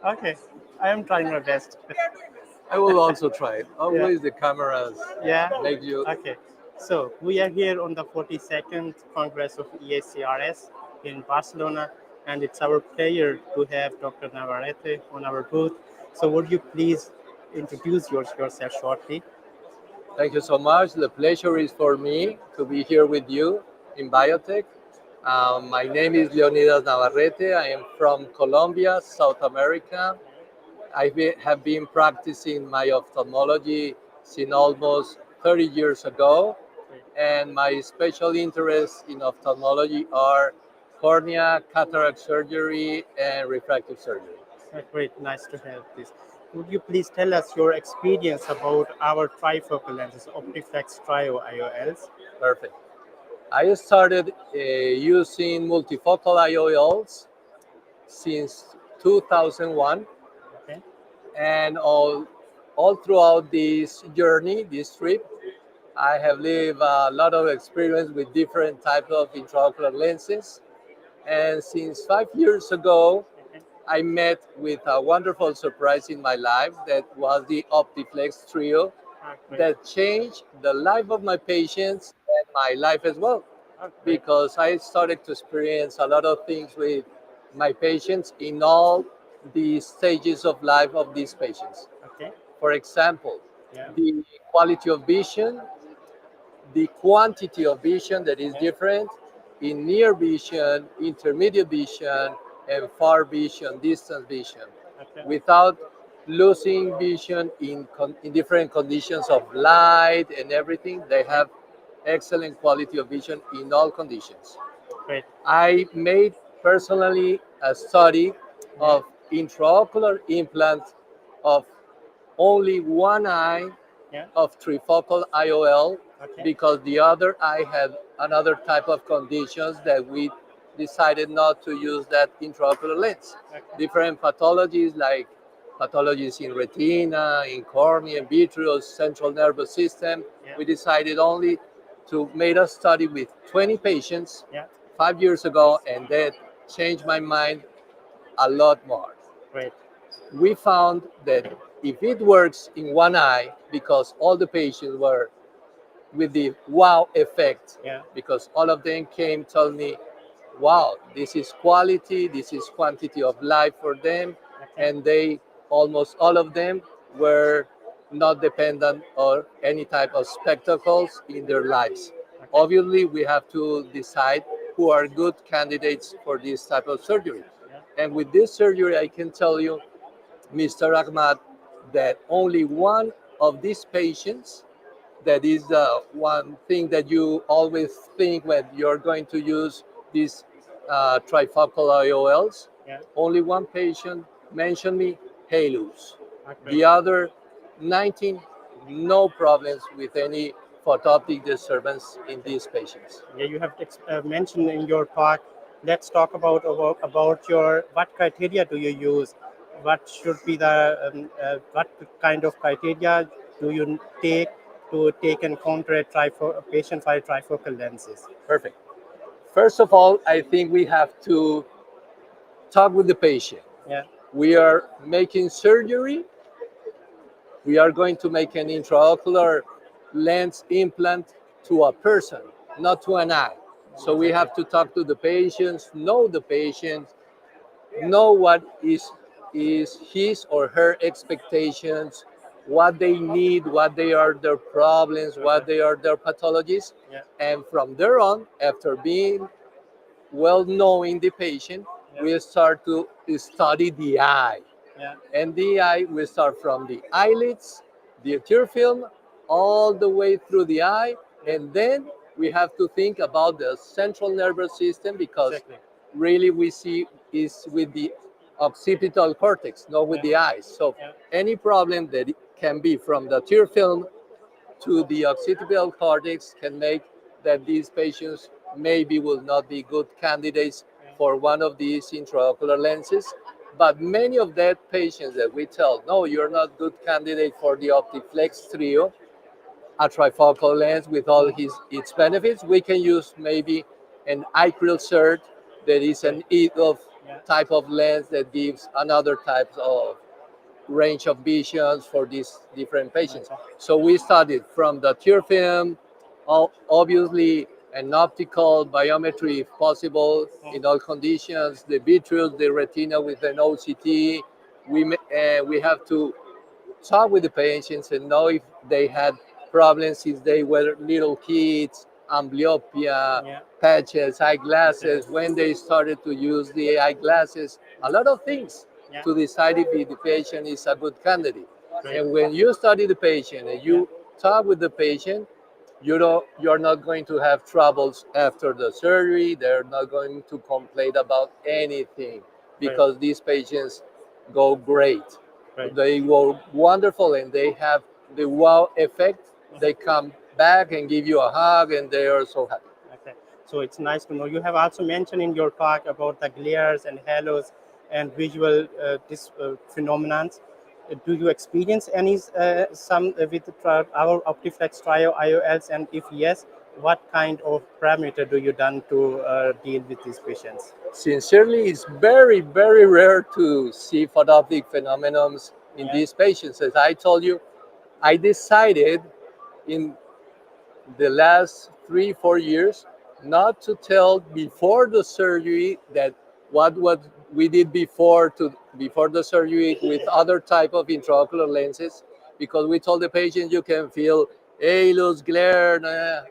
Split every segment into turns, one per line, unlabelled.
Okay, I am trying my best.
I will also try it.
Yeah.
Always the cameras
Yeah.
make you.
Okay. So we are here on the 42nd Congress of EACRS in Barcelona, and it's our pleasure to have Dr. Navarrete on our booth. So would you please introduce yourself shortly?
Thank you so much. The pleasure is for me to be here with you in biotech. My name is Leonidas Navarrete. I am from Colombia, South America. Have been practicing my ophthalmology since almost 30 years ago, and my special interests in ophthalmology are cornea, cataract surgery, and refractive surgery.
Great, nice to have this. Would you please tell us your experience about our trifocal lenses, Optiflex Trio IOLs?
Perfect. I started using multifocal IOLs since 2001,
Okay.
and all throughout this journey, this trip, I have lived a lot of experience with different types of intraocular lenses. And since 5 years ago, I met with a wonderful surprise in my life that was the Optiflex Trio
Great.
that changed the life of my patients and my life as well,
Great.
because I started to experience a lot of things with my patients in all the stages of life of these patients.
Okay.
For example,
Yeah.
the quality of vision, the quantity of vision that is different in near vision, intermediate vision, and far vision, distance vision,
Okay.
without losing vision in different conditions of light and everything. They have excellent quality of vision in all conditions.
Great.
I made personally a study
Yeah.
of intraocular implant of only one eye
Yeah.
of trifocal IOL
Okay.
because the other eye had another type of conditions that we decided not to use that intraocular lens.
Okay.
Different pathologies like pathologies in retina, in cornea, vitreous, central nervous system.
Yeah.
We decided only to make a study with 20 patients
Yeah.
5 years ago, and that changed my mind a lot more.
Great.
We found that if it works in one eye, because all the patients were with the wow effect,
Yeah.
because all of them came told me, wow, this is quality, this is quantity of life for them,
Okay.
and they almost all of them were not dependent on any type of spectacles in their lives.
Okay.
Obviously, we have to decide who are good candidates for this type of surgery.
Yeah.
And with this surgery, I can tell you, Mr. Ahmad, that only one of these patients, that is the one thing that you always think when you're going to use these trifocal IOLs.
Yeah.
Only one patient mentioned me halos.
Okay.
The other 19, no problems with any photoptic disturbance in these patients.
Yeah, you have mentioned in your talk. Let's talk about your what criteria do you use? What should be the what kind of criteria do you take and counter a patient for trifocal lenses?
Perfect. First of all, I think we have to talk with the patient.
Yeah.
We are making surgery. We are going to make an intraocular lens implant to a person, not to an eye. So we have to talk to the patients, know the patient, know what is his or her expectations, what they need, what they are their problems, what they are their pathologies,
Yeah.
and from there on, after being well knowing the patient,
Yeah.
we start to study the eye.
Yeah.
And the eye, we start from the eyelids, the tear film, all the way through the eye, and then we have to think about the central nervous system because
Exactly.
really we see is with the occipital cortex, not with
Yeah.
the eyes. So
Yeah.
any problem that it can be from the tear film to the occipital cortex can make that these patients maybe will not be good candidates
Yeah.
for one of these intraocular lenses. But many of that patients that we tell, no, you're not good candidate for the OptiFlex Trio, a trifocal lens with all its benefits. We can use maybe an acryl cert that is an of
Yeah.
type of lens that gives another types of range of visions for these different patients.
Okay.
So we studied from the tear film, obviously an optical biometry if possible in all conditions, the vitreous, the retina with an OCT. We have to talk with the patients and know if they had problems since they were little kids, amblyopia,
Yeah.
patches,
Okay.
eyeglasses, when they started to use the eyeglasses, a lot of things
Yeah.
to decide if the patient is a good candidate.
Great.
And when you study the patient and
Yeah.
you talk with the patient, you're not going to have troubles after the surgery. They're not going to complain about anything
Great.
because these patients go great.
Great.
They go wonderful and they have the wow effect. They come back and give you a hug and they are so happy.
Okay, so it's nice to know. You have also mentioned in your talk about the glares and halos and visual this phenomenons. Do you experience any some with our Optiflex Trio IOLs? And if yes, what kind of parameter do you done to deal with these patients?
Sincerely, it's very, very rare to see photoptic phenomenons in
Yeah,
these patients. As I told you, I decided in the last 3 4 years not to tell before the surgery that what we did before the surgery with other type of intraocular lenses, because we told the patient you can feel halos, glare,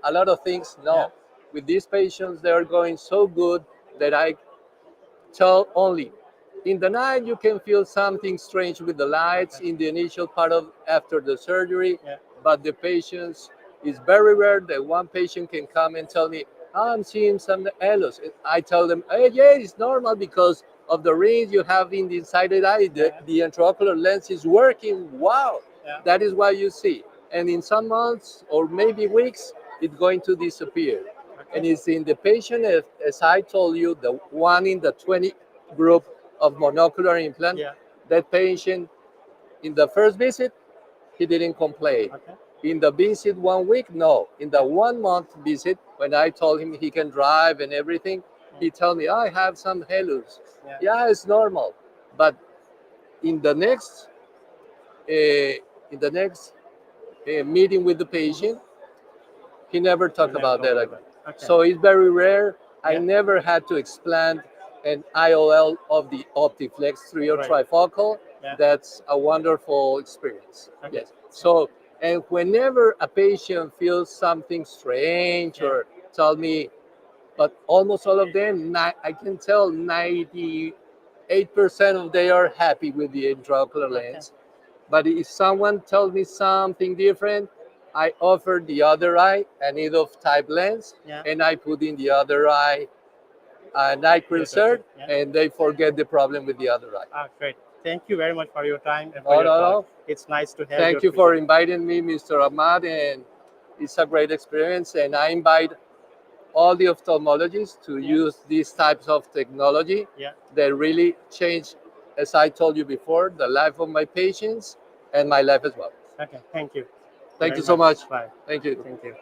a lot of things.
yeah,
No, with these patients they are going so good that I tell only in the night you can feel something strange with the lights
okay,
in the initial part of after the surgery,
yeah,
but the patients is very rare that one patient can come and tell me, "Oh, I'm seeing some halos." I tell them, hey, yeah, it's normal because of the rings you have in the inside eye. The,
yeah,
the intraocular lens is working. Wow,
yeah,
that is what you see. And in some months or maybe weeks, it's going to disappear. And
okay,
it's in the patient, as I told you, the one in the 20 group of monocular implant,
yeah,
that patient in the first visit, he didn't complain.
okay,
In the visit 1 week, no. In the 1 month visit, when I told him he can drive and everything, he told me, I have some halos.
yeah,
Yeah, it's normal. But in the next, meeting with the patient, he never
you
talked
never
about
go
that
over
again.
that. Okay,
So it's very rare. I
yeah,
never had to explant an IOL of the OptiFlex 3 or
right,
trifocal.
yeah,
That's a wonderful experience.
okay,
Yes. So, and whenever a patient feels something strange
yeah,
or tell me, but almost all of them, I can tell 98% of they are happy with the intraocular
okay,
lens. But if someone tells me something different, I offer the other eye an EDOF type lens,
yeah,
and I put in the other eye a night
yeah, that's it,
insert,
yeah.
and they forget the problem with the other eye.
Ah, great. Thank you very much for your time and for
No,
your
no,
talk.
no.
It's nice to have your
Thank you for
feedback.
inviting me, Mr. Ahmad, and it's a great experience. And I invite all the ophthalmologists to
Yeah,
use these types of technology
yeah.
that really change, as I told you before, the life of my patients and my life as well.
Okay, thank you
Thank
very
you so
much.
much.
Bye.
Thank you.
Thank you.